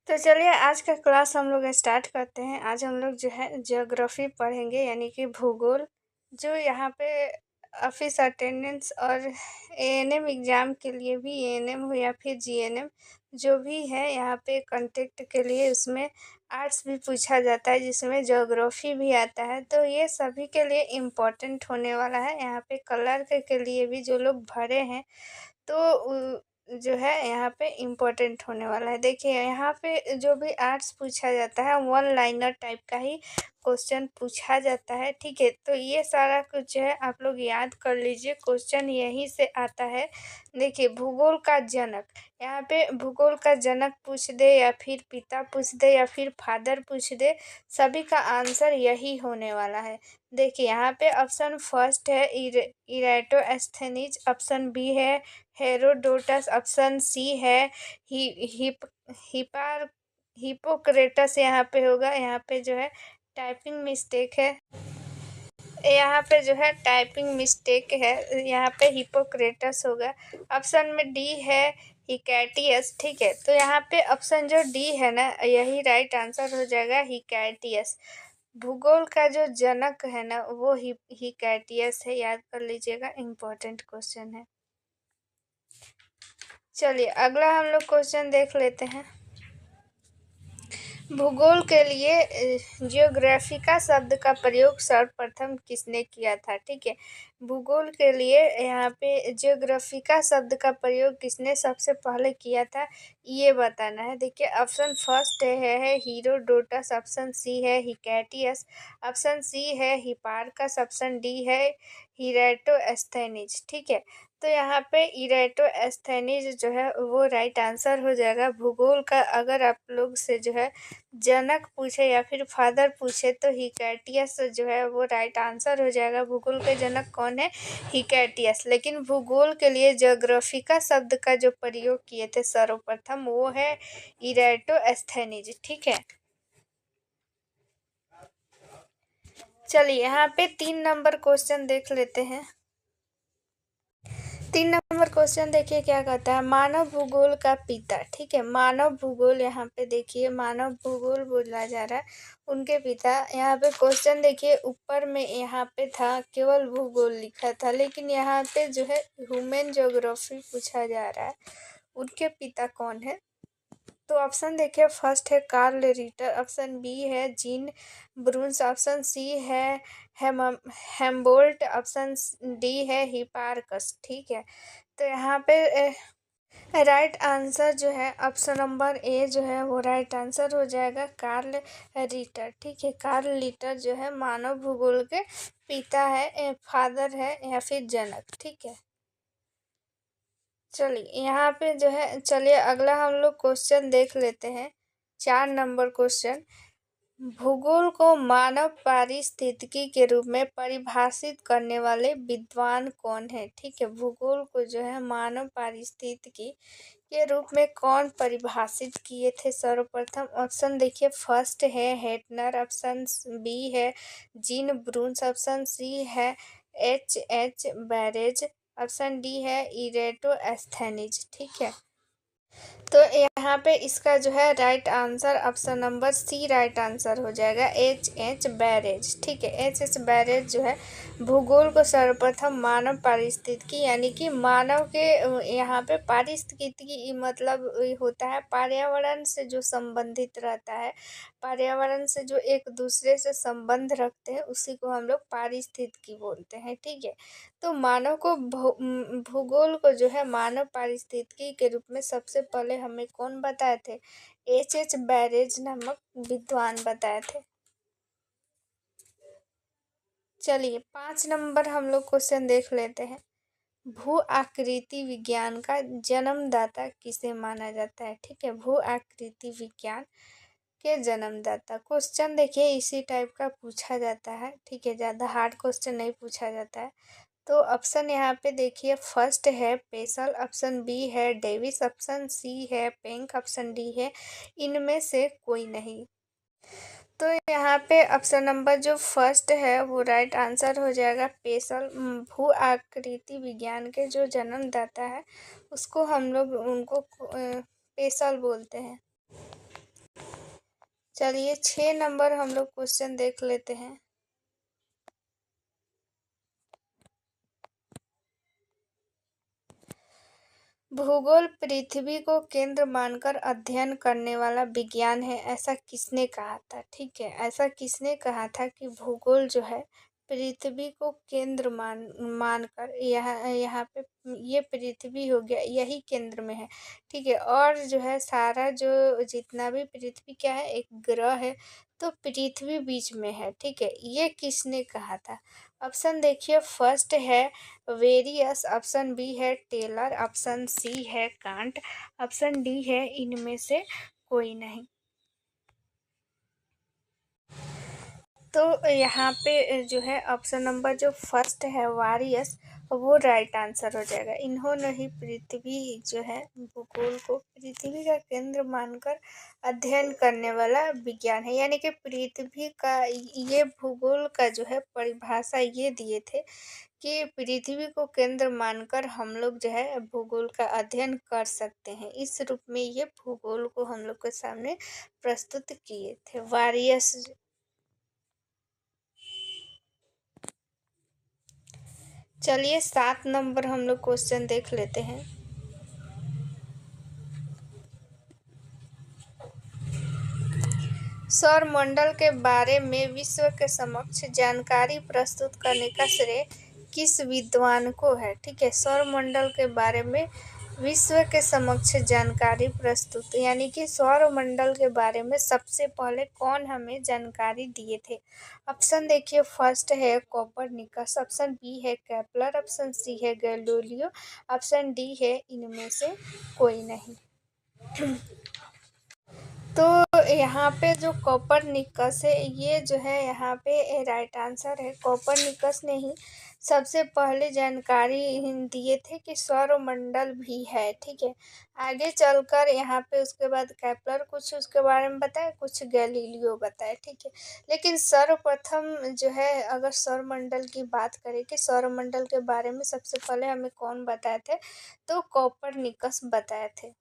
तो चलिए आज का क्लास हम लोग स्टार्ट करते हैं। आज हम लोग जो है ज्योग्राफी पढ़ेंगे यानी कि भूगोल। जो यहाँ पे ऑफिस अटेंडेंस और एएनएम एग्ज़ाम के लिए भी एएनएम हो या फिर जीएनएम जो भी है यहाँ पे कंटेक्ट के लिए उसमें आर्ट्स भी पूछा जाता है जिसमें ज्योग्राफी भी आता है। तो ये सभी के लिए इम्पोर्टेंट होने वाला है। यहाँ पे क्लर्क के लिए भी जो लोग भरे हैं तो जो है यहाँ पे इम्पोर्टेंट होने वाला है। देखिए यहाँ पे जो भी आर्ट्स पूछा जाता है वन लाइनर टाइप का ही क्वेश्चन पूछा जाता है, ठीक है। तो ये सारा कुछ जो है आप लोग याद कर लीजिए, क्वेश्चन यहीं से आता है। देखिए भूगोल का जनक, यहाँ पे भूगोल का जनक पूछ दे या फिर पिता पूछ दे या फिर फादर पूछ दे, सभी का आंसर यही होने वाला है। देखिए यहाँ पे ऑप्शन फर्स्ट है इरेटोस्थेनीज, ऑप्शन बी है हेरोडोटस, ऑप्शन सी है हि हिप हिपार हिपोक्रेटस यहाँ पे होगा। यहाँ पे जो है टाइपिंग मिस्टेक है, यहाँ पे जो है टाइपिंग मिस्टेक है, यहाँ पे हिपोक्रेटस होगा। ऑप्शन में डी है हिकैटियस, ठीक है। तो यहाँ पे ऑप्शन जो डी है ना यही राइट आंसर हो जाएगा, हिकैटियस। भूगोल का जो जनक है ना वो हिकैटियस है, याद कर लीजिएगा, इम्पोर्टेंट क्वेश्चन है। चलिए अगला हम लोग क्वेश्चन देख लेते हैं। भूगोल के लिए जियोग्राफिका शब्द का प्रयोग सर्वप्रथम किसने किया था, ठीक है। भूगोल के लिए यहाँ पे जियोग्राफिका शब्द का प्रयोग किसने सबसे पहले किया था ये बताना है। देखिए ऑप्शन फर्स्ट है हीरोडोटस, ऑप्शन सी है हिकैटियस, ऑप्शन सी है हिपार्कस, ऑप्शन डी है इरेटोस्थेनीज, ठीक है। तो यहाँ पे इरेटोस्थेनीज जो है वो राइट आंसर हो जाएगा। भूगोल का अगर आप लोग से जो है जनक पूछे या फिर फादर पूछे तो हिकैटियस जो है वो राइट आंसर हो जाएगा। भूगोल के जनक कौन है, हिकैटियस। लेकिन भूगोल के लिए ज्योग्राफिका शब्द का जो प्रयोग किए थे सर्वप्रथम वो है इरेटोस्थेनीज, ठीक है। चलिए यहाँ पे 3 नंबर क्वेश्चन देख लेते हैं। 3 नंबर क्वेश्चन देखिए क्या कहता है, मानव भूगोल का पिता, ठीक है। मानव भूगोल यहाँ पे देखिए मानव भूगोल बोला जा रहा है, उनके पिता। यहाँ पे क्वेश्चन देखिए ऊपर में यहाँ पे था केवल भूगोल लिखा था, लेकिन यहाँ पे जो है ह्यूमन ज्योग्राफी पूछा जा रहा है, उनके पिता कौन है। तो ऑप्शन देखिए फर्स्ट है कार्ल रिटर, ऑप्शन बी है जीन ब्रून्स, ऑप्शन सी है हेम्बोल्ट, ऑप्शन डी है हिपार्कस, ठीक है। तो यहाँ पे राइट आंसर जो है ऑप्शन नंबर ए जो है वो राइट आंसर हो जाएगा, कार्ल रिटर, ठीक है। कार्ल रिटर जो है मानव भूगोल के पिता है, फादर है या फिर जनक, ठीक है। चलिए यहाँ पे जो है, चलिए अगला हम लोग क्वेश्चन देख लेते हैं। 4 नंबर क्वेश्चन, भूगोल को मानव पारिस्थितिकी के रूप में परिभाषित करने वाले विद्वान कौन है, ठीक है। भूगोल को जो है मानव पारिस्थितिकी के रूप में कौन परिभाषित किए थे सर्वप्रथम। ऑप्शन देखिए फर्स्ट है हेटनर, ऑप्शन बी है जीन ब्रून्स, ऑप्शन सी है एच बैरेज, ऑप्शन डी है इरेटोस्थेनीज, ठीक है। तो यहाँ पे इसका जो है right answer option number c right answer हो जाएगा, एच बैरेज, ठीक है। एच बैरेज जो है भूगोल को सर्वप्रथम मानव पारिस्थितिकी यानी कि मानव के यहाँ पे पारिस्थितिकी मतलब होता है पर्यावरण से जो संबंधित रहता है, पर्यावरण से जो एक दूसरे से संबंध रखते हैं उसी को हम लोग पारिस्थितिकी बोलते हैं, ठीक है। तो मानव को भूगोल को जो है मानव पारिस्थितिकी के रूप में सबसे पहले हमें कौन बताए थे, एच बैरेज नामक विद्वान बताए थे। चलिए 5 नंबर हम लोग क्वेश्चन देख लेते हैं। भू आकृति विज्ञान का जन्मदाता किसे माना जाता है, ठीक है। भू आकृति विज्ञान के जन्मदाता, क्वेश्चन देखिए इसी टाइप का पूछा जाता है, ठीक है। ज़्यादा हार्ड क्वेश्चन नहीं पूछा जाता है। तो ऑप्शन यहाँ पे देखिए फर्स्ट है पेसल, ऑप्शन बी है डेविस, ऑप्शन सी है पेंक, ऑप्शन डी है इनमें से कोई नहीं। तो यहाँ पे ऑप्शन नंबर जो फर्स्ट है वो राइट आंसर हो जाएगा, पेसल। भू आकृति विज्ञान के जो जन्मदाता है उसको हम लोग उनको पेसल बोलते हैं। चलिए 6 नंबर हम लोग क्वेश्चन देख लेते हैं। भूगोल पृथ्वी को केंद्र मानकर अध्ययन करने वाला विज्ञान है, ऐसा किसने कहा था? ठीक है, ऐसा किसने कहा था कि भूगोल जो है पृथ्वी को केंद्र मानकर यहाँ यहाँ पे ये पृथ्वी हो गया, यही केंद्र में है। ठीक है, और जो है सारा जो जितना भी पृथ्वी क्या है, एक ग्रह है, तो पृथ्वी बीच में है। ठीक है, ये किसने कहा था? ऑप्शन देखिए, फर्स्ट है वेरियस, ऑप्शन बी है टेलर, ऑप्शन सी है कांट, ऑप्शन डी है इनमें से कोई नहीं। तो यहाँ पे जो है ऑप्शन नंबर जो फर्स्ट है वारियस, वो राइट आंसर हो जाएगा। इन्होंने ही पृथ्वी जो है भूगोल को पृथ्वी का केंद्र मानकर अध्ययन करने वाला विज्ञान है, यानी कि पृथ्वी का ये भूगोल का जो है परिभाषा ये दिए थे कि पृथ्वी को केंद्र मानकर हम लोग जो है भूगोल का अध्ययन कर सकते हैं। इस रूप में ये भूगोल को हम लोग के सामने प्रस्तुत किए थे वारियस। चलिए 7 नंबर हम लोग क्वेश्चन देख लेते हैं। सौरमंडल के बारे में विश्व के समक्ष जानकारी प्रस्तुत करने का श्रेय किस विद्वान को है? ठीक है, सौरमंडल के बारे में विश्व के समक्ष जानकारी प्रस्तुत, यानी कि सौरमंडल के बारे में सबसे पहले कौन हमें जानकारी दिए थे? ऑप्शन देखिए, फर्स्ट है कोपरनिकस, ऑप्शन बी है केपलर, ऑप्शन सी है गैलीलियो, ऑप्शन डी है इनमें से कोई नहीं। तो यहाँ पे जो कोपरनिकस है, ये जो है यहाँ पे राइट आंसर है। कोपरनिकस ने ही सबसे पहले जानकारी दिए थे कि सौरमंडल भी है। ठीक है, आगे चलकर यहाँ पे उसके बाद केपलर कुछ उसके बारे में बताए, कुछ गैलीलियो बताए। ठीक है, लेकिन सर्वप्रथम जो है अगर सौरमंडल की बात करें कि सौरमंडल के बारे में सबसे पहले हमें कौन बताए थे, तो कोपरनिकस बताए थे।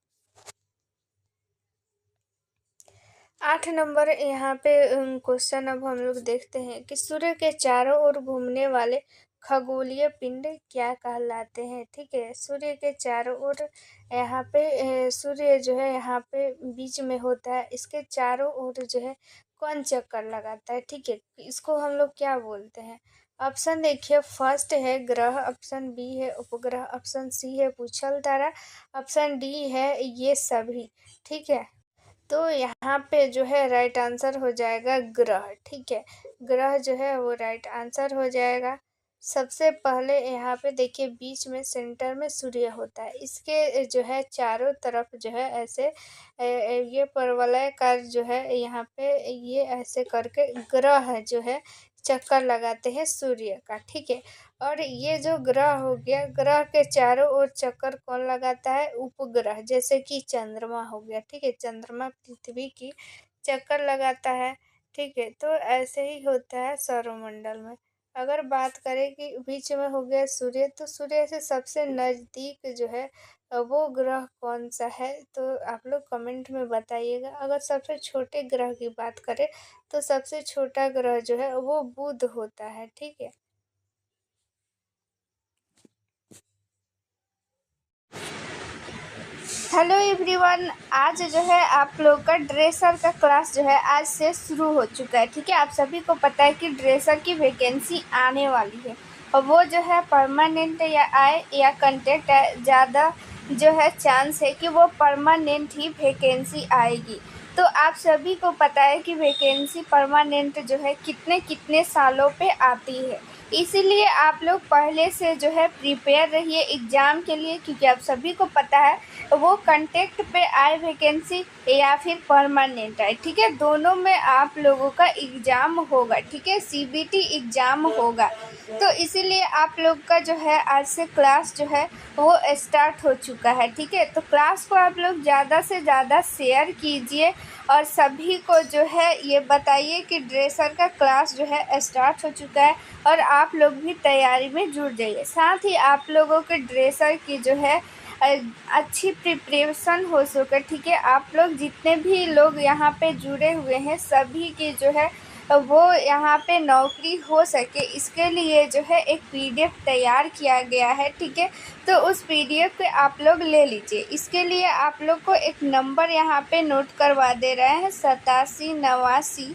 8 नंबर यहाँ पे क्वेश्चन अब हम लोग देखते हैं कि सूर्य के चारों ओर घूमने वाले खगोलीय पिंड क्या कहलाते हैं? ठीक है, सूर्य के चारों ओर यहाँ पे सूर्य जो है यहाँ पे बीच में होता है, इसके चारों ओर जो है कौन चक्कर लगाता है? ठीक है, इसको हम लोग क्या बोलते हैं? ऑप्शन देखिए, फर्स्ट है ग्रह, ऑप्शन बी है उपग्रह, ऑप्शन सी है पूछल तारा, ऑप्शन डी है ये सभी। ठीक है, तो यहाँ पे जो है राइट आंसर हो जाएगा ग्रह। ठीक है, ग्रह जो है वो राइट आंसर हो जाएगा। सबसे पहले यहाँ पे देखिए बीच में सेंटर में सूर्य होता है, इसके जो है चारों तरफ जो है ऐसे ये परवलयाकार जो है यहाँ पे ये ऐसे करके ग्रह जो है चक्कर लगाते हैं सूर्य का। ठीक है, और ये जो ग्रह हो गया, ग्रह के चारों ओर चक्कर कौन लगाता है? उपग्रह, जैसे कि चंद्रमा हो गया। ठीक है, चंद्रमा पृथ्वी की चक्कर लगाता है। ठीक है, तो ऐसे ही होता है सौरमंडल में। अगर बात करें कि बीच में हो गया सूर्य, तो सूर्य से सबसे नज़दीक जो है वो ग्रह कौन सा है? तो आप लोग कमेंट में बताइएगा। अगर सबसे छोटे ग्रह की बात करें तो सबसे छोटा ग्रह जो है वो बुध होता है। ठीक है, हेलो एवरीवन, आज जो है आप लोग का ड्रेसर का क्लास जो है आज से शुरू हो चुका है। ठीक है, आप सभी को पता है कि ड्रेसर की वैकेंसी आने वाली है, और वो जो है परमानेंट या आए या कंटेक्ट है, ज़्यादा जो है चांस है कि वो परमानेंट ही वैकेंसी आएगी। तो आप सभी को पता है कि वैकेंसी परमानेंट जो है कितने कितने सालों पे आती है, इसीलिए आप लोग पहले से जो है प्रिपेयर रहिए एग्ज़ाम के लिए, क्योंकि आप सभी को पता है वो कंटेक्ट पे आए वैकेंसी या फिर परमानेंट आए। ठीक है, दोनों में आप लोगों का एग्ज़ाम होगा। ठीक है, सीबीटी एग्ज़ाम होगा, तो इसीलिए आप लोग का जो है आज से क्लास जो है वो स्टार्ट हो चुका है। ठीक है, तो क्लास को आप लोग ज़्यादा से ज़्यादा शेयर कीजिए और सभी को जो है ये बताइए कि ड्रेसर का क्लास जो है स्टार्ट हो चुका है, और आप लोग भी तैयारी में जुट जाइए। साथ ही आप लोगों के ड्रेसर की जो है अच्छी प्रिपरेशन हो सके, ठीक है। आप लोग जितने भी लोग यहाँ पे जुड़े हुए हैं सभी की जो है वो यहाँ पे नौकरी हो सके, इसके लिए जो है एक पीडीएफ तैयार किया गया है, ठीक है। तो उस पीडीएफ पे आप लोग ले लीजिए। इसके लिए आप लोग को एक नंबर यहाँ पे नोट करवा दे रहे हैं, 87 89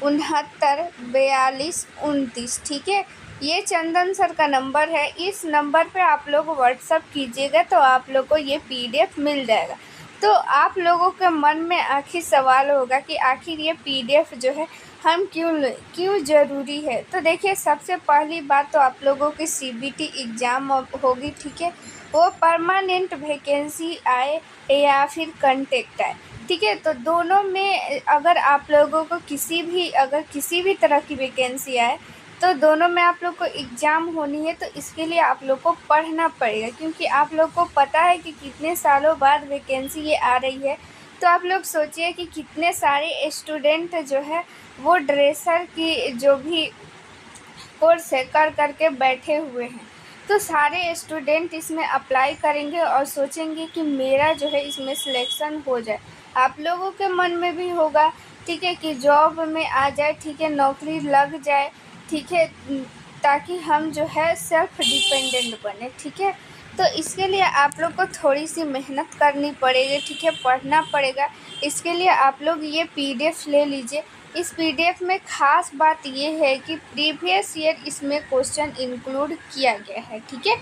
69 42 29, ठीक है। ये चंदन सर का नंबर है। इस नंबर पे आप लोग व्हाट्सअप कीजिएगा तो आप लोग को ये पीडीएफ मिल जाएगा। तो आप लोगों के मन में आखिर सवाल होगा कि आखिर ये पीडीएफ जो है हम क्यों ज़रूरी है। तो देखिए, सबसे पहली बात तो आप लोगों की सीबीटी एग्ज़ाम होगी, ठीक है। वो परमानेंट वैकेंसी आए या फिर कंटेक्ट आए, ठीक है। तो दोनों में अगर आप लोगों को किसी भी तरह की वैकेंसी आए तो दोनों में आप लोग को एग्ज़ाम होनी है। तो इसके लिए आप लोग को पढ़ना पड़ेगा, क्योंकि आप लोग को पता है कि कितने सालों बाद वैकेंसी ये आ रही है। तो आप लोग सोचिए कि कितने सारे स्टूडेंट जो है वो ड्रेसर की जो भी कोर्स है कर के बैठे हुए हैं। तो सारे स्टूडेंट इसमें अप्लाई करेंगे और सोचेंगे कि मेरा जो है इसमें सिलेक्शन हो जाए। आप लोगों के मन में भी होगा, ठीक है, कि जॉब में आ जाए, ठीक है, नौकरी लग जाए, ठीक है, ताकि हम जो है सेल्फ डिपेंडेंट बने, ठीक है। तो इसके लिए आप लोग को थोड़ी सी मेहनत करनी पड़ेगी, ठीक है, पढ़ना पड़ेगा। इसके लिए आप लोग ये पीडीएफ ले लीजिए। इस पीडीएफ में ख़ास बात ये है कि प्रीवियस ईयर इसमें क्वेश्चन इंक्लूड किया गया है, ठीक है।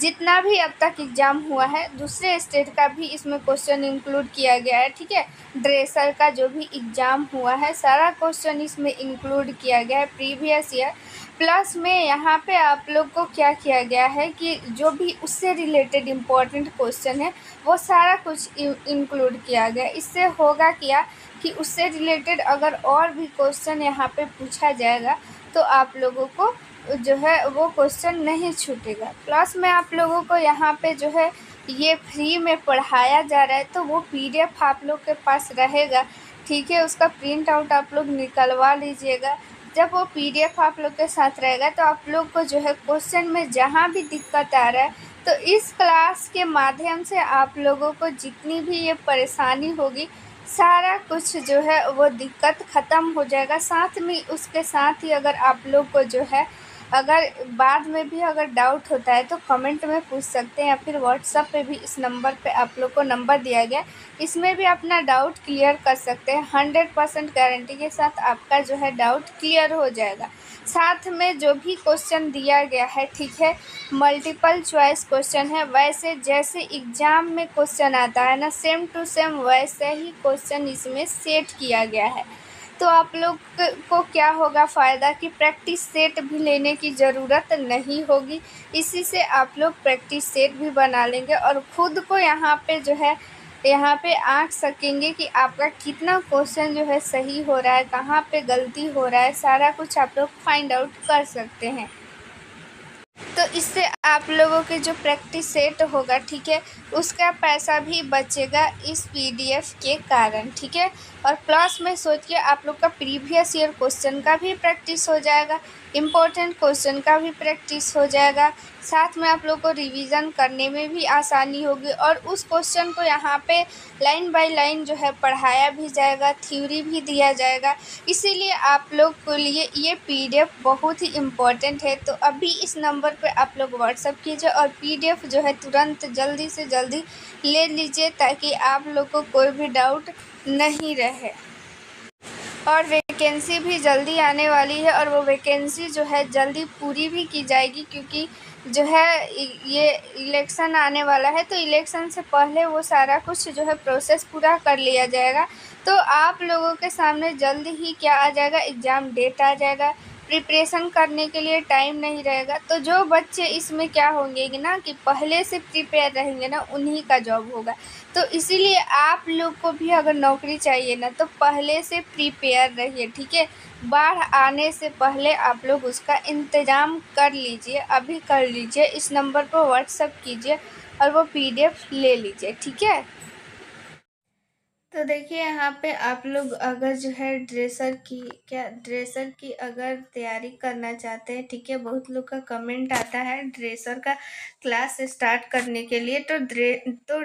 जितना भी अब तक एग्ज़ाम हुआ है दूसरे स्टेट का भी इसमें क्वेश्चन इंक्लूड किया गया है, ठीक है। ड्रेसर का जो भी एग्ज़ाम हुआ है सारा क्वेश्चन इसमें इंक्लूड किया गया है प्रीवियस ईयर। प्लस में यहाँ पे आप लोग को क्या किया गया है कि जो भी उससे रिलेटेड इम्पोर्टेंट क्वेश्चन है वो सारा कुछ इंक्लूड किया गया। इससे होगा क्या कि उससे रिलेटेड अगर और भी क्वेश्चन यहाँ पे पूछा जाएगा तो आप लोगों को जो है वो क्वेश्चन नहीं छूटेगा। प्लस में आप लोगों को यहाँ पे जो है ये फ्री में पढ़ाया जा रहा है, तो वो पीडीएफ आप लोग के पास रहेगा, ठीक है। उसका प्रिंट आउट आप लोग निकलवा लीजिएगा। जब वो पीडीएफ आप लोग के साथ रहेगा तो आप लोग को जो है क्वेश्चन में जहाँ भी दिक्कत आ रहा है तो इस क्लास के माध्यम से आप लोगों को जितनी भी ये परेशानी होगी सारा कुछ जो है वो दिक्कत ख़त्म हो जाएगा। साथ में उसके साथ ही अगर आप लोग को जो है अगर बाद में भी अगर डाउट होता है तो कमेंट में पूछ सकते हैं, या फिर व्हाट्सएप पे भी इस नंबर पे आप लोग को नंबर दिया गया, इसमें भी अपना डाउट क्लियर कर सकते हैं। 100% गारंटी के साथ आपका जो है डाउट क्लियर हो जाएगा। साथ में जो भी क्वेश्चन दिया गया है, ठीक है, मल्टीपल चॉइस क्वेश्चन है। वैसे जैसे एग्ज़ाम में क्वेश्चन आता है ना, सेम टू सेम वैसे ही क्वेश्चन इसमें सेट किया गया है। तो आप लोग को क्या होगा फ़ायदा कि प्रैक्टिस सेट भी लेने की ज़रूरत नहीं होगी। इसी से आप लोग प्रैक्टिस सेट भी बना लेंगे और ख़ुद को यहाँ पे आँक सकेंगे कि आपका कितना क्वेश्चन जो है सही हो रहा है, कहाँ पे गलती हो रहा है, सारा कुछ आप लोग फाइंड आउट कर सकते हैं। तो इससे आप लोगों के जो प्रैक्टिस सेट होगा, ठीक है, उसका पैसा भी बचेगा इस पीडीएफ के कारण, ठीक है। और प्लस में सोचिए आप लोग का प्रीवियस ईयर क्वेश्चन का भी प्रैक्टिस हो जाएगा, इम्पोर्टेंट क्वेश्चन का भी प्रैक्टिस हो जाएगा। साथ में आप लोग को रिवीजन करने में भी आसानी होगी और उस क्वेश्चन को यहाँ पे लाइन बाय लाइन जो है पढ़ाया भी जाएगा, थ्योरी भी दिया जाएगा। इसीलिए आप लोग के लिए ये पीडीएफ बहुत ही इम्पोर्टेंट है। तो अभी इस नंबर पे आप लोग व्हाट्सअप कीजिए और पीडीएफ जो है तुरंत जल्दी से जल्दी ले लीजिए, ताकि आप लोग को कोई भी डाउट नहीं रहे। और वैकेंसी भी जल्दी आने वाली है और वो वैकेंसी जो है जल्दी पूरी भी की जाएगी, क्योंकि जो है ये इलेक्शन आने वाला है। तो इलेक्शन से पहले वो सारा कुछ जो है प्रोसेस पूरा कर लिया जाएगा। तो आप लोगों के सामने जल्द ही क्या आ जाएगा, एग्ज़ाम डेट आ जाएगा। प्रिपरेशन करने के लिए टाइम नहीं रहेगा। तो जो बच्चे इसमें क्या होंगे कि ना कि पहले से प्रिपेयर रहेंगे ना, उन्हीं का जॉब होगा। तो इसीलिए आप लोग को भी अगर नौकरी चाहिए ना तो पहले से प्रिपेयर रहिए, ठीक है। बाढ़ आने से पहले आप लोग उसका इंतज़ाम कर लीजिए, अभी कर लीजिए। इस नंबर पर व्हाट्सएप कीजिए और वो पीडीएफ ले लीजिए, ठीक है। तो देखिए यहाँ पे आप लोग अगर जो है ड्रेसर की अगर तैयारी करना चाहते हैं, ठीक है, बहुत लोग का कमेंट आता है ड्रेसर का क्लास स्टार्ट करने के लिए, तो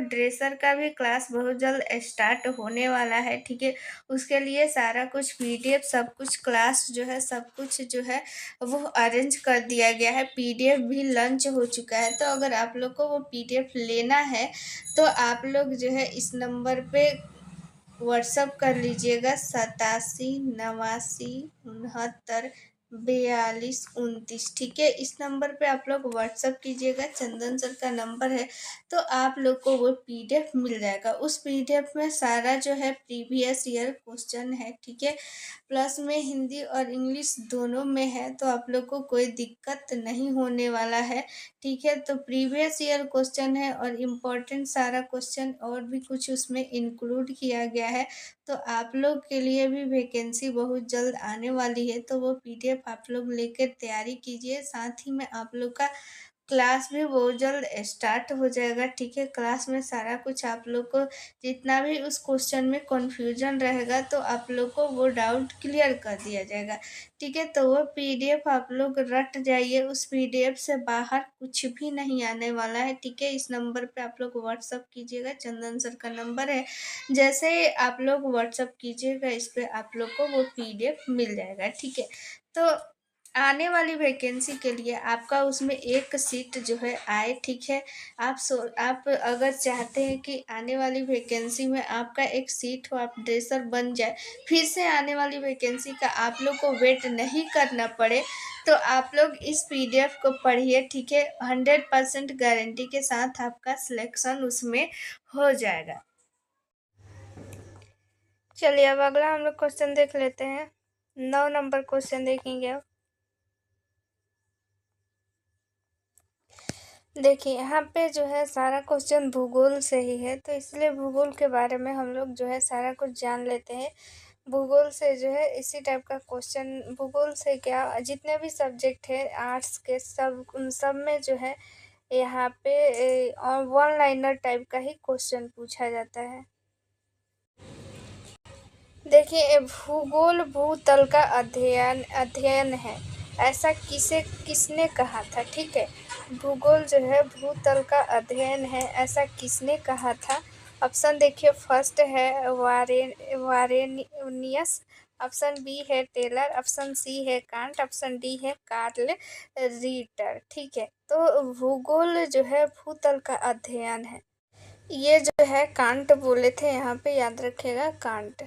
ड्रेसर का भी क्लास बहुत जल्द स्टार्ट होने वाला है, ठीक है। उसके लिए सारा कुछ पीडीएफ सब कुछ क्लास जो है सब कुछ जो है वो अरेंज कर दिया गया है, पीडीएफ भी लॉन्च हो चुका है। तो अगर आप लोग को वो पीडीएफ लेना है तो आप लोग जो है इस नंबर पे व्हाट्सअप कर लीजिएगा 87 89 69 42 29, ठीक है। इस नंबर पे आप लोग व्हाट्सअप कीजिएगा, चंदन सर का नंबर है। तो आप लोग को वो पीडीएफ मिल जाएगा। उस पीडीएफ में सारा जो है प्रीवियस ईयर क्वेश्चन है, ठीक है, प्लस में हिंदी और इंग्लिश दोनों में है, तो आप लोग को कोई दिक्कत नहीं होने वाला है, ठीक है। तो प्रीवियस ईयर क्वेश्चन है और इम्पोर्टेंट सारा क्वेश्चन और भी कुछ उसमें इंक्लूड किया गया है। तो आप लोग के लिए भी वैकेंसी बहुत जल्द आने वाली है, तो वो पीडीएफ आप लोग लेकर तैयारी कीजिए। साथ ही में आप लोग का क्लास भी बहुत जल्द स्टार्ट हो जाएगा, ठीक है। क्लास में सारा कुछ आप लोग को जितना भी उस क्वेश्चन में कन्फ्यूजन रहेगा तो आप लोग को वो डाउट क्लियर कर दिया जाएगा, ठीक है। तो वो पीडीएफ आप लोग रट जाइए, उस पीडीएफ से बाहर कुछ भी नहीं आने वाला है, ठीक है। इस नंबर पे आप लोग व्हाट्सअप कीजिएगा, चंदन सर का नंबर है। जैसे ही आप लोग व्हाट्सअप कीजिएगा इस पे आप लोग को वो पीडीएफ मिल जाएगा, ठीक है। तो आने वाली वैकेंसी के लिए आपका उसमें एक सीट जो है आए, ठीक है। आप अगर चाहते हैं कि आने वाली वैकेंसी में आपका एक सीट हो, आप ड्रेसर बन जाए, फिर से आने वाली वैकेंसी का आप लोग को वेट नहीं करना पड़े, तो आप लोग इस पीडीएफ को पढ़िए, ठीक है। 100% गारंटी के साथ आपका सिलेक्शन उसमें हो जाएगा। चलिए अब अगला हम लोग क्वेश्चन देख लेते हैं। 9 नंबर क्वेश्चन देखेंगे अब। देखिए यहाँ पे जो है सारा क्वेश्चन भूगोल से ही है, तो इसलिए भूगोल के बारे में हम लोग जो है सारा कुछ जान लेते हैं। भूगोल से जो है इसी टाइप का क्वेश्चन, भूगोल से क्या जितने भी सब्जेक्ट है आर्ट्स के सब उन सब में जो है यहाँ पे वन लाइनर टाइप का ही क्वेश्चन पूछा जाता है। देखिए भूगोल भूतल का अध्ययन है, ऐसा किसने कहा था, ठीक है। भूगोल जो है भूतल का अध्ययन है, ऐसा किसने कहा था। ऑप्शन देखिए, फर्स्ट है वारेनियस, ऑप्शन बी है टेलर, ऑप्शन सी है कांट, ऑप्शन डी है कार्ल रीटर, ठीक है। तो भूगोल जो है भूतल का अध्ययन है, ये जो है कांट बोले थे, यहाँ पे याद रखिएगा कांट।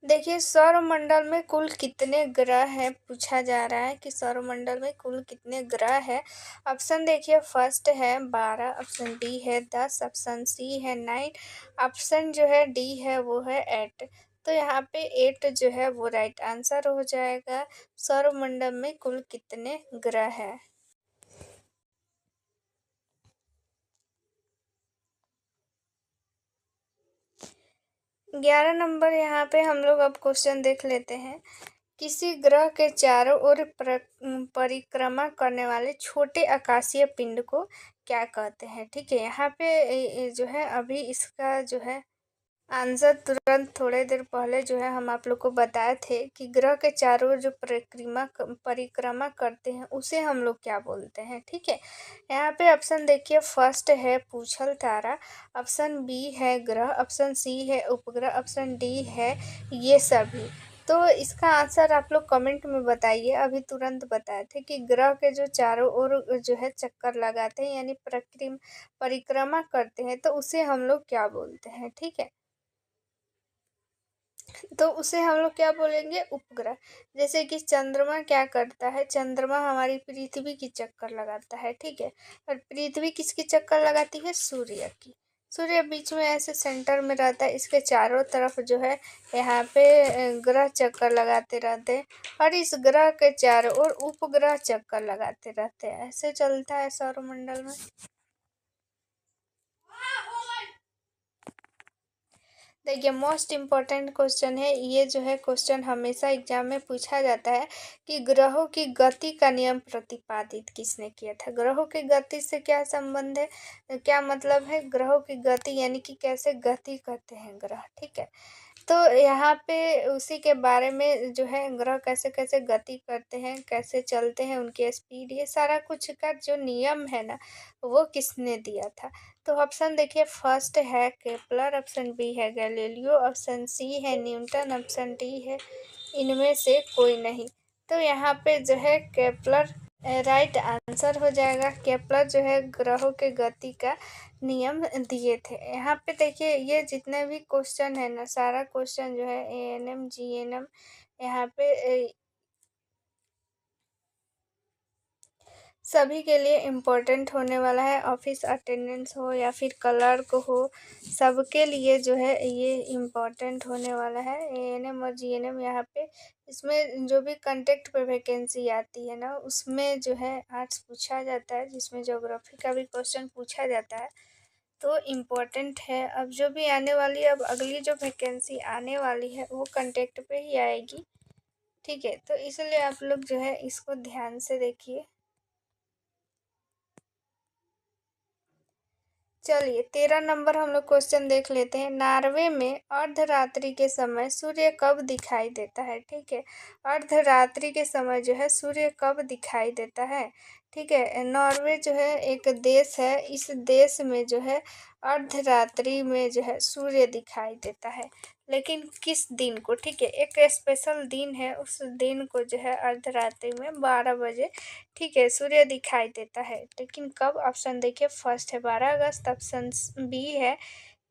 देखिए सौरमंडल में कुल कितने ग्रह हैं, पूछा जा रहा है कि सौरमंडल में कुल कितने ग्रह हैं। ऑप्शन देखिए, फर्स्ट है 12, ऑप्शन बी है 10, ऑप्शन सी है 9, ऑप्शन जो है डी है वो है 8। तो यहाँ पे 8 जो है वो राइट आंसर हो जाएगा। सौरमंडल में कुल कितने ग्रह हैं। 11 नंबर यहाँ पे हम लोग अब क्वेश्चन देख लेते हैं। किसी ग्रह के चारों ओर परिक्रमा करने वाले छोटे आकाशीय पिंड को क्या कहते हैं, ठीक है। यहाँ पे जो है अभी इसका जो है आंसर तुरंत थोड़े देर पहले जो है हम आप लोग को बताए थे कि ग्रह के चारों ओर जो परिक्रमा करते हैं उसे हम लोग क्या बोलते हैं, ठीक है। यहाँ पे ऑप्शन देखिए, फर्स्ट है पूछल तारा, ऑप्शन बी है ग्रह, ऑप्शन सी है उपग्रह, ऑप्शन डी है ये सभी। तो इसका आंसर आप लोग कमेंट में बताइए। अभी तुरंत बताए थे कि ग्रह के जो चारों ओर जो है चक्कर लगाते हैं यानी परिक्रमा करते हैं, तो उसे हम लोग क्या बोलते हैं, ठीक है। तो उसे हम लोग क्या बोलेंगे, उपग्रह। जैसे कि चंद्रमा क्या करता है, चंद्रमा हमारी पृथ्वी की चक्कर लगाता है, ठीक है। और पृथ्वी किसकी चक्कर लगाती है, सूर्य की। सूर्य बीच में ऐसे सेंटर में रहता है, इसके चारों तरफ जो है यहाँ पे ग्रह चक्कर लगाते रहते हैं, और इस ग्रह के चारों ओर उपग्रह चक्कर लगाते रहते हैं। ऐसे चलता है सौरमंडल में। देखिए, मोस्ट इम्पोर्टेंट क्वेश्चन है ये, जो है क्वेश्चन हमेशा एग्जाम में पूछा जाता है कि ग्रहों की गति का नियम प्रतिपादित किसने किया था। ग्रहों की गति से क्या संबंध है, क्या मतलब है ग्रहों की गति, यानी कि कैसे गति करते हैं ग्रह, ठीक है। तो यहाँ पे उसी के बारे में जो है ग्रह कैसे कैसे गति करते हैं, कैसे चलते हैं, उनकी स्पीड, ये सारा कुछ का जो नियम है ना, वो किसने दिया था। तो ऑप्शन देखिए, फर्स्ट है केपलर, ऑप्शन बी है गैलीलियो, ऑप्शन सी है न्यूटन, ऑप्शन डी है इनमें से कोई नहीं। तो यहाँ पे जो है केपलर राइट आंसर हो जाएगा। केपलर जो है ग्रहों के गति का नियम दिए थे। यहाँ पे देखिए, ये जितने भी क्वेश्चन है ना, सारा क्वेश्चन जो है एएनएम जीएनएम यहाँ पे सभी के लिए इम्पोर्टेंट होने वाला है। ऑफिस अटेंडेंस हो या फिर क्लर्क हो, सबके लिए जो है ये इम्पोर्टेंट होने वाला है। एएनएम और जीएनएम यहाँ पे इसमें जो भी कंटेक्ट पे वैकेंसी आती है ना, उसमें जो है आर्ट्स पूछा जाता है, जिसमें ज्योग्राफी का भी क्वेश्चन पूछा जाता है, तो इम्पोर्टेंट है। अब जो भी आने वाली, अब अगली जो वैकेंसी आने वाली है वो कंटेक्ट पे ही आएगी, ठीक है। तो इसलिए आप लोग जो है इसको ध्यान से देखिए। चलिए, 13 नंबर हम लोग क्वेश्चन देख लेते हैं। नॉर्वे में अर्धरात्रि के समय सूर्य कब दिखाई देता है, ठीक है। अर्धरात्रि के समय जो है सूर्य कब दिखाई देता है, ठीक है। नॉर्वे जो है एक देश है, इस देश में जो है अर्धरात्रि में जो है सूर्य दिखाई देता है, लेकिन किस दिन को, ठीक है। एक स्पेशल दिन है, उस दिन को जो है अर्धरात्रि में 12 बजे, ठीक है, सूर्य दिखाई देता है, लेकिन कब। ऑप्शन देखिए, फर्स्ट है 12 अगस्त, ऑप्शन बी है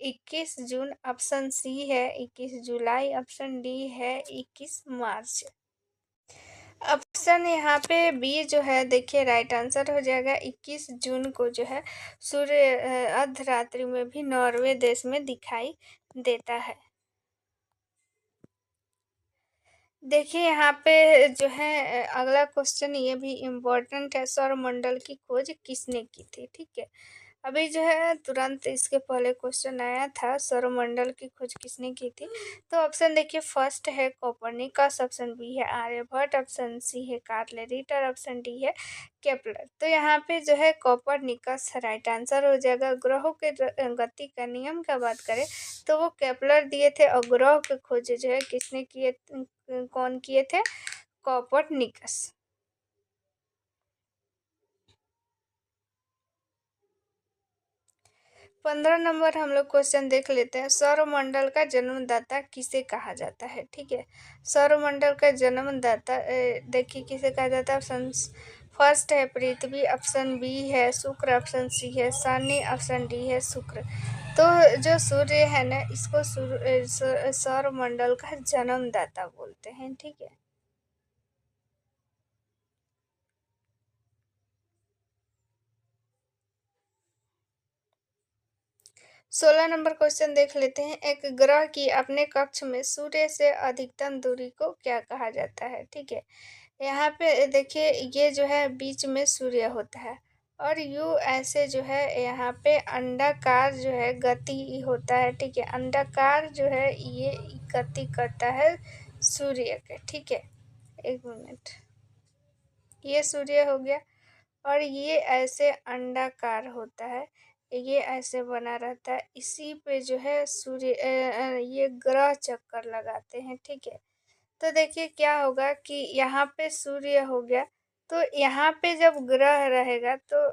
21 जून, ऑप्शन सी है 21 जुलाई, ऑप्शन डी है 21 मार्च। ऑप्शन यहाँ पे बी जो है देखिए राइट आंसर हो जाएगा। 21 जून को जो है सूर्य अर्धरात्रि में भी नॉर्वे देश में दिखाई देता है। देखिए, यहाँ पे जो है अगला क्वेश्चन ये भी इम्पोर्टेंट है। सौरमंडल की खोज किसने की थी, ठीक है। अभी जो है तुरंत इसके पहले क्वेश्चन आया था, सौरमंडल की खोज किसने की थी। तो ऑप्शन देखिए, फर्स्ट है कोपरनिकस, ऑप्शन बी है आर्यभट्ट, ऑप्शन सी है कार्ल रिटर, ऑप्शन डी है केपलर। तो यहाँ पे जो है कोपरनिकस राइट आंसर हो जाएगा। ग्रहों के गति का नियम का बात करें तो वो केपलर दिए थे, और ग्रह की खोज जो है किसने किए, कौन किए थे, कोपरनिकस। 15 नंबर हम लोग क्वेश्चन देख लेते हैं। सौरमंडल का जन्मदाता किसे कहा जाता है, ठीक है। सौरमंडल का जन्मदाता देखिए किसे कहा जाता है। ऑप्शन फर्स्ट है पृथ्वी, ऑप्शन बी है शुक्र, ऑप्शन सी है शनि, ऑप्शन डी है शुक्र। तो जो सूर्य है ना, इसको सौरमंडल का जन्मदाता बोलते हैं, ठीक है। 16 नंबर क्वेश्चन देख लेते हैं। एक ग्रह की अपने कक्ष में सूर्य से अधिकतम दूरी को क्या कहा जाता है, ठीक है। यहाँ पे देखिए, ये जो है बीच में सूर्य होता है, और यू ऐसे जो है यहाँ पे अंडाकार जो है गति होता है, ठीक है। अंडाकार जो है ये गति करता है सूर्य के, ठीक है। एक मिनट, ये सूर्य हो गया, और ये ऐसे अंडाकार होता है, ये ऐसे बना रहता है। इसी पे जो है सूर्य ये ग्रह चक्कर लगाते हैं, ठीक है। तो देखिए क्या होगा कि यहाँ पे सूर्य हो गया, तो यहाँ पे जब ग्रह रहेगा, तो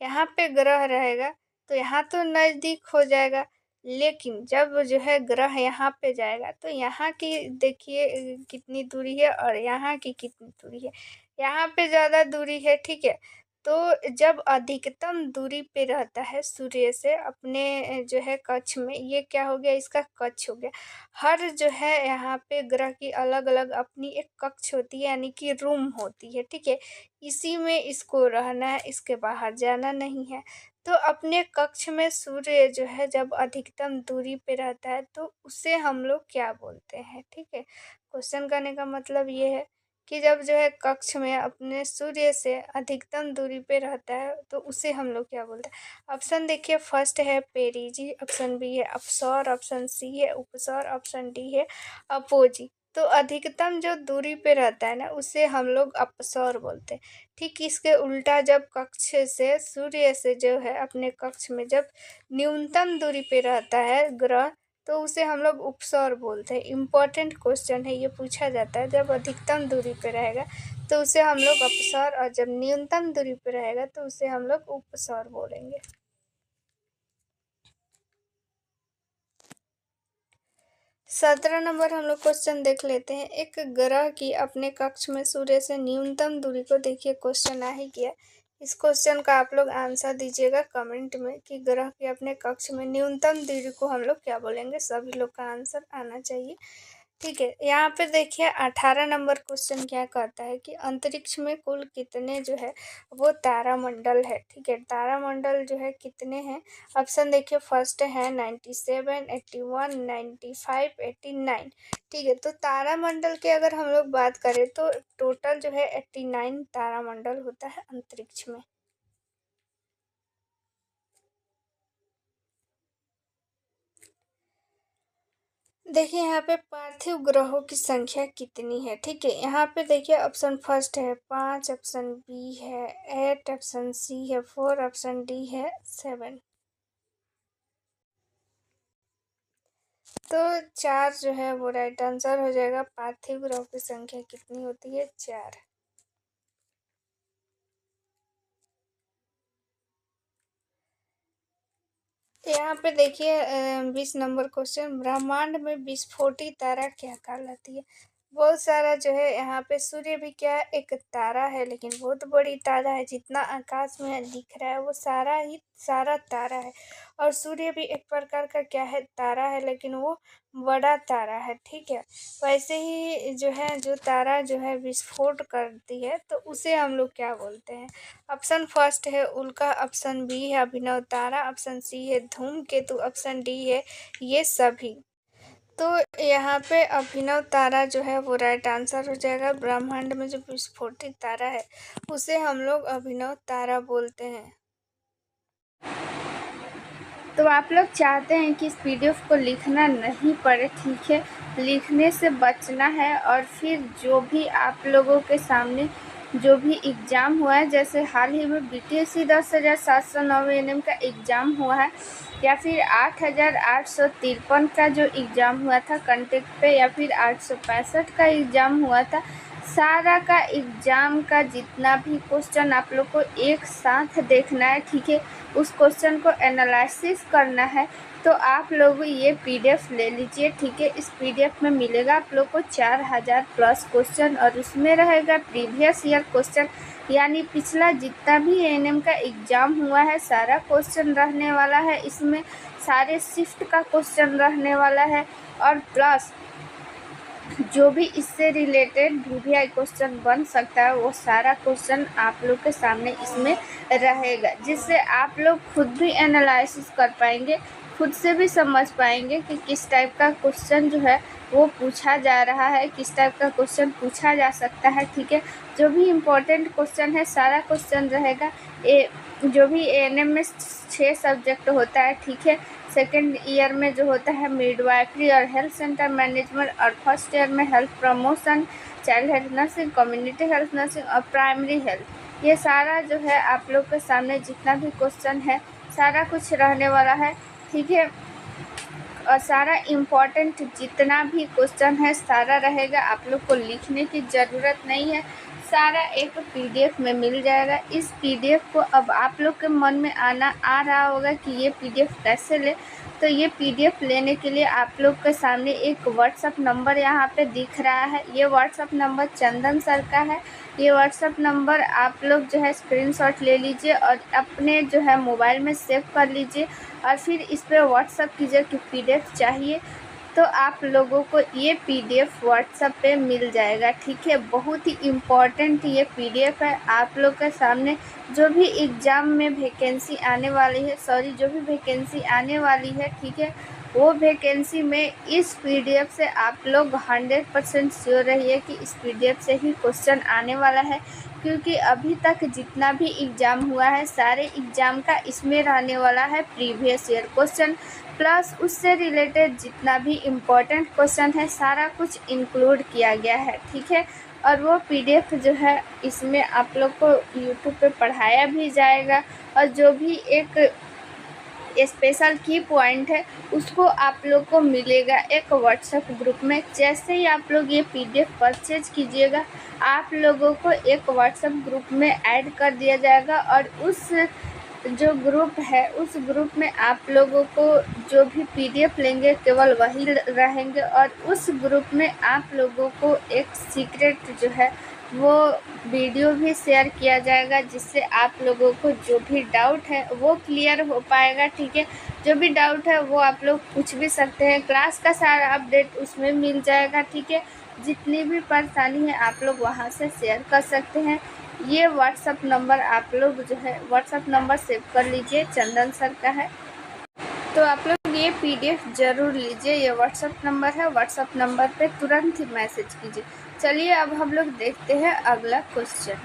यहाँ पे ग्रह रहेगा, तो यहाँ तो नज़दीक हो जाएगा। लेकिन जब जो है ग्रह यहाँ पे जाएगा, तो यहाँ की देखिए कितनी दूरी है, और यहाँ की कितनी दूरी है। यहाँ पे ज़्यादा दूरी है, ठीक है। तो जब अधिकतम दूरी पे रहता है सूर्य से अपने जो है कक्ष में, ये क्या हो गया, इसका कक्ष हो गया। हर जो है यहाँ पे ग्रह की अलग अलग अपनी एक कक्ष होती है, यानी कि रूम होती है, ठीक है। इसी में इसको रहना है, इसके बाहर जाना नहीं है। तो अपने कक्ष में सूर्य जो है जब अधिकतम दूरी पे रहता है, तो उसे हम लोग क्या बोलते हैं, ठीक है। क्वेश्चन करने का मतलब ये है कि जब जो है कक्ष में अपने सूर्य से अधिकतम दूरी पे रहता है तो उसे हम लोग क्या बोलते हैं। ऑप्शन देखिए, फर्स्ट है पेरिजी, ऑप्शन बी है अपसौर, ऑप्शन सी है उपसौर, ऑप्शन डी है अपोजी। तो अधिकतम जो दूरी पे रहता है ना उसे हम लोग अपसौर बोलते हैं। ठीक इसके उल्टा जब कक्ष से सूर्य से जो है अपने कक्ष में जब न्यूनतम दूरी पे रहता है ग्रह तो उसे हम लोग उपसौर बोलते हैं। इम्पोर्टेंट क्वेश्चन है, ये पूछा जाता है। जब अधिकतम दूरी पे रहेगा तो उसे हम लोग अपसौर और जब न्यूनतम दूरी पे रहेगा तो उसे हम लोग उपसौर बोलेंगे। 17 नंबर हम लोग क्वेश्चन देख लेते हैं। एक ग्रह की अपने कक्ष में सूर्य से न्यूनतम दूरी को देखिए, क्वेश्चन आ ही गया। इस क्वेश्चन का आप लोग आंसर दीजिएगा कमेंट में कि ग्रह के अपने कक्ष में न्यूनतम दूरी को हम लोग क्या बोलेंगे। सभी लोग का आंसर आना चाहिए। ठीक है, यहाँ पे देखिए 18 नंबर क्वेश्चन क्या कहता है कि अंतरिक्ष में कुल कितने जो है वो तारामंडल है। ठीक है, तारामंडल जो है कितने हैं। ऑप्शन देखिए, फर्स्ट है 97, 81, 95, 89। ठीक है, तो तारामंडल की अगर हम लोग बात करें तो टोटल जो है 89 तारामंडल होता है अंतरिक्ष में। देखिए यहाँ पे पार्थिव ग्रहों की संख्या कितनी है। ठीक है, यहाँ पे देखिए ऑप्शन फर्स्ट है 5, ऑप्शन बी है 8, ऑप्शन सी है 4, ऑप्शन डी है 7। तो 4 जो है वो राइट आंसर हो जाएगा। पार्थिव ग्रहों की संख्या कितनी होती है, 4। यहाँ पे देखिए 20 नंबर क्वेश्चन, ब्रह्मांड में विस्फोटी तारा क्या कहलाती है। बहुत सारा जो है यहाँ पे सूर्य भी क्या एक तारा है, लेकिन बहुत बड़ी तारा है। जितना आकाश में दिख रहा है वो सारा तारा है। और सूर्य भी एक प्रकार का क्या है, तारा है, लेकिन वो बड़ा तारा है। ठीक है, वैसे ही जो है जो तारा जो है विस्फोट करती है तो उसे हम लोग क्या बोलते हैं। ऑप्शन फर्स्ट है उल्का, ऑप्शन बी है अभिनव तारा, ऑप्शन सी है धूमकेतु, ऑप्शन डी है ये सभी। तो यहाँ पे अभिनव तारा जो है वो राइट आंसर हो जाएगा। ब्रह्मांड में जो विस्फोटित तारा है उसे हम लोग अभिनव तारा बोलते हैं। तो आप लोग चाहते हैं कि इस पीडीएफ को लिखना नहीं पड़े। ठीक है, लिखने से बचना है। और फिर जो भी आप लोगों के सामने जो भी एग्ज़ाम हुआ है, जैसे हाल ही में बीटीएससी 10,709 एएनएम का एग्ज़ाम हुआ है, या फिर 8,853 का जो एग्ज़ाम हुआ था कंटेक्ट पे, या फिर 865 का एग्ज़ाम हुआ था, सारा का एग्ज़ाम का जितना भी क्वेश्चन आप लोग को एक साथ देखना है। ठीक है, उस क्वेश्चन को एनालिसिस करना है। तो आप लोग ये पीडीएफ ले लीजिए। ठीक है, इस पीडीएफ में मिलेगा आप लोग को 4000 प्लस क्वेश्चन, और उसमें रहेगा प्रीवियस ईयर क्वेश्चन, यानी पिछला जितना भी एएनएम का एग्ज़ाम हुआ है सारा क्वेश्चन रहने वाला है। इसमें सारे शिफ्ट का क्वेश्चन रहने वाला है, और प्लस जो भी इससे रिलेटेड वीवीआई क्वेश्चन बन सकता है वो सारा क्वेश्चन आप लोग के सामने इसमें रहेगा, जिससे आप लोग खुद भी एनालिसिस कर पाएंगे, खुद से भी समझ पाएंगे कि किस टाइप का क्वेश्चन जो है वो पूछा जा रहा है, किस टाइप का क्वेश्चन पूछा जा सकता है। ठीक है, जो भी इम्पोर्टेंट क्वेश्चन है सारा क्वेश्चन रहेगा। जो भी एएनएम में 6 सब्जेक्ट होता है। ठीक है, सेकेंड ईयर में जो होता है मिडवाइफरी और हेल्थ सेंटर मैनेजमेंट, और फर्स्ट ईयर में health promotion, child health nursing, community health nursing और प्राइमरी हेल्थ। ये सारा जो है आप लोग के सामने जितना भी क्वेश्चन है सारा कुछ रहने वाला है। ठीक है, और सारा इम्पोर्टेंट जितना भी क्वेश्चन है सारा रहेगा। आप लोग को लिखने की ज़रूरत नहीं है, सारा एक पीडीएफ में मिल जाएगा। इस पीडीएफ को अब आप लोग के मन में आ रहा होगा कि ये पीडीएफ कैसे ले। तो ये पीडीएफ लेने के लिए आप लोग के सामने एक व्हाट्सअप नंबर यहाँ पे दिख रहा है। ये व्हाट्सअप नंबर चंदन सर का है। ये व्हाट्सअप नंबर आप लोग जो है स्क्रीनशॉट ले लीजिए और अपने जो है मोबाइल में सेव कर लीजिए, और फिर इस पर व्हाट्सअप कीजिए कि पीडीएफ चाहिए, तो आप लोगों को ये पीडीएफ व्हाट्सएप पे मिल जाएगा। ठीक है, बहुत ही इम्पॉर्टेंट ये पीडीएफ है। आप लोग के सामने जो भी एग्ज़ाम में वैकेंसी आने वाली है, जो भी वैकेंसी आने वाली है, ठीक है, वो वैकेंसी में इस पीडीएफ से आप लोग 100% श्योर रहिए कि इस पीडीएफ से ही क्वेश्चन आने वाला है, क्योंकि अभी तक जितना भी एग्ज़ाम हुआ है सारे एग्ज़ाम का इसमें रहने वाला है प्रीवियस ईयर क्वेश्चन, प्लस उससे रिलेटेड जितना भी इम्पोर्टेंट क्वेश्चन है सारा कुछ इंक्लूड किया गया है, ठीक है। और वो पीडीएफ जो है इसमें आप लोग को यूट्यूब पे पढ़ाया भी जाएगा, और जो भी एक स्पेशल की पॉइंट है उसको आप लोग को मिलेगा एक व्हाट्सएप ग्रुप में। जैसे ही आप लोग ये पीडीएफ परचेज कीजिएगा आप लोगों को एक व्हाट्सएप ग्रुप में ऐड कर दिया जाएगा, और उस जो ग्रुप है उस ग्रुप में आप लोगों को जो भी पीडीएफ लेंगे केवल वही रहेंगे, और उस ग्रुप में आप लोगों को एक सीक्रेट जो है वो वीडियो भी शेयर किया जाएगा, जिससे आप लोगों को जो भी डाउट है वो क्लियर हो पाएगा, ठीक है। जो भी डाउट है वो आप लोग पूछ भी सकते हैं, क्लास का सारा अपडेट उसमें मिल जाएगा, ठीक है। जितनी भी परेशानी है आप लोग वहाँ से शेयर कर सकते हैं। ये व्हाट्सअप नंबर आप लोग जो है व्हाट्सअप नंबर सेव कर लीजिए, चंदन सर का है, तो आप लोग ये पीडीएफ ज़रूर लीजिए। ये व्हाट्सअप नंबर है, व्हाट्सअप नंबर पे तुरंत ही मैसेज कीजिए। चलिए अब हम लोग देखते हैं अगला क्वेश्चन।